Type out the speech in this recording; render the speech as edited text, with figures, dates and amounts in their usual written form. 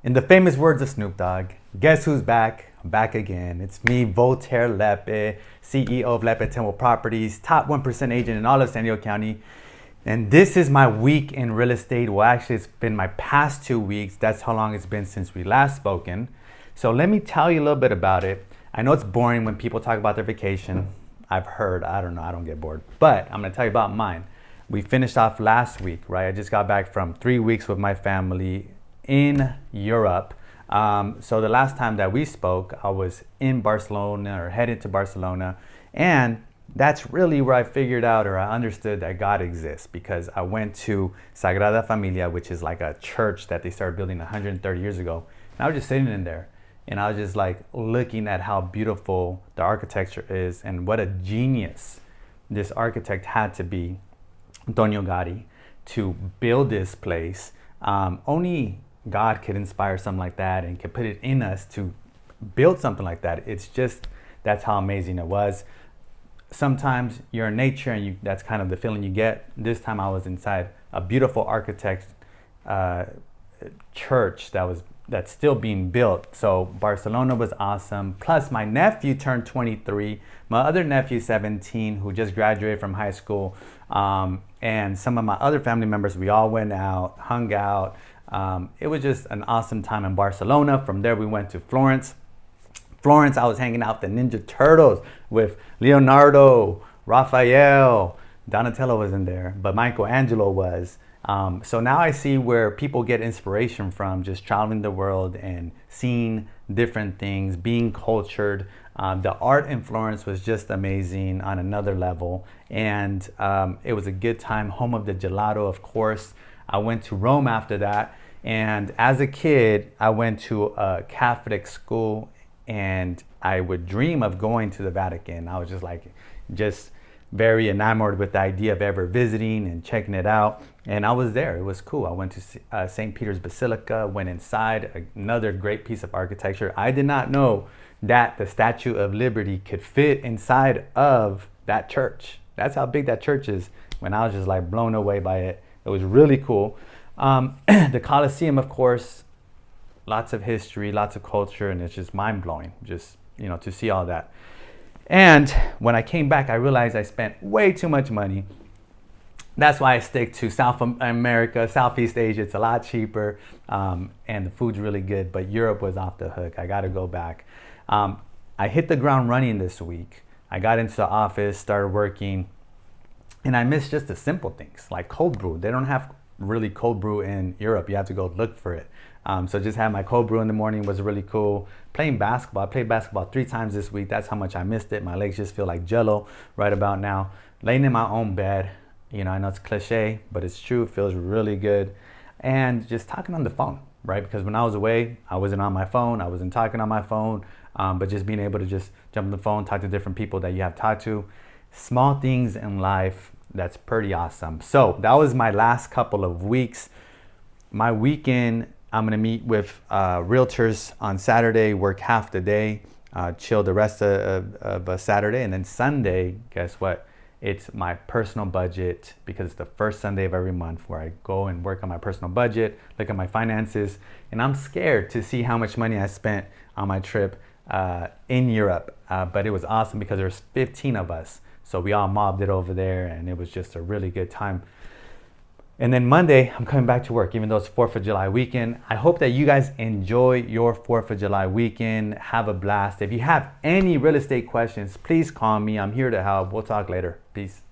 In the famous words of Snoop Dogg, guess who's back? Back again. It's me, Voltaire Lepe, CEO of Lepe Tendwell Properties, top 1% agent in all of San Diego County. And this is my week in real estate. Well, actually, it's been my past 2 weeks. That's how long it's been since we last spoken. So let me tell you a little bit about it. I know it's boring when people talk about their vacation. I've heard, I don't know, I don't get bored. But I'm gonna tell you about mine. We finished off last week, right? I just got back from 3 weeks with my family in Europe. So the last time that we spoke, I was in Barcelona or headed to Barcelona. And that's really where I figured out or I understood that God exists, because I went to Sagrada Familia, which is like a church that they started building 130 years ago. And I was just sitting in there and I was just like looking at how beautiful the architecture is and what a genius this architect had to be, Antonio Gatti, to build this place. Only God could inspire something like that and could put it in us to build something like that. It's just, that's how amazing it was. Sometimes you're in nature and that's kind of the feeling you get. This time I was inside a beautiful architect church that's still being built. So Barcelona was awesome. Plus my nephew turned 23. My other nephew 17, who just graduated from high school. And some of my other family members, we all went out, hung out. It was just an awesome time in Barcelona. From there we went to Florence. I was hanging out with the Ninja Turtles with Leonardo, Raphael, Donatello was in there, but Michelangelo was. So now I see where people get inspiration from, just traveling the world and seeing different things, being cultured. The art in Florence was just amazing on another level. And it was a good time. Home of the gelato, of course. I went to Rome after that. And as a kid, I went to a Catholic school and I would dream of going to the Vatican. I was just very enamored with the idea of ever visiting and checking it out. And I was there. It was cool. I went to St. Peter's Basilica, went inside, another great piece of architecture. I did not know that the Statue of Liberty could fit inside of that church. That's how big that church is. When I was just like blown away by it. It was really cool. The Colosseum, of course, lots of history, lots of culture, and it's just mind-blowing, just, to see all that. And when I came back, I realized I spent way too much money. That's why I stick to South America, Southeast Asia. It's a lot cheaper, and the food's really good, but Europe was off the hook. I got to go back. I hit the ground running this week. I got into the office, started working, and I missed just the simple things like cold brew. They don't have really cold brew in Europe. You have to go look for it. So just having my cold brew in the morning was really cool. Playing basketball. I played basketball 3 times this week. That's how much I missed it. My legs just feel like jello right about now. Laying in my own bed. I know it's cliche, but it's true. It feels really good. And just talking on the phone, right? Because when I was away, I wasn't on my phone. I wasn't talking on my phone. But just being able to just jump on the phone, talk to different people that you have talked to. Small things in life. That's pretty awesome. So that was my last couple of weeks. My weekend, I'm gonna meet with realtors on Saturday, work half the day, chill the rest of Saturday, and then Sunday, guess what? It's my personal budget, because it's the first Sunday of every month where I go and work on my personal budget, look at my finances, and I'm scared to see how much money I spent on my trip in Europe. But it was awesome because there's 15 of us. So we all mobbed it over there, and it was just a really good time. And then Monday, I'm coming back to work, even though it's 4th of July weekend. I hope that you guys enjoy your 4th of July weekend. Have a blast. If you have any real estate questions, please call me. I'm here to help. We'll talk later. Peace.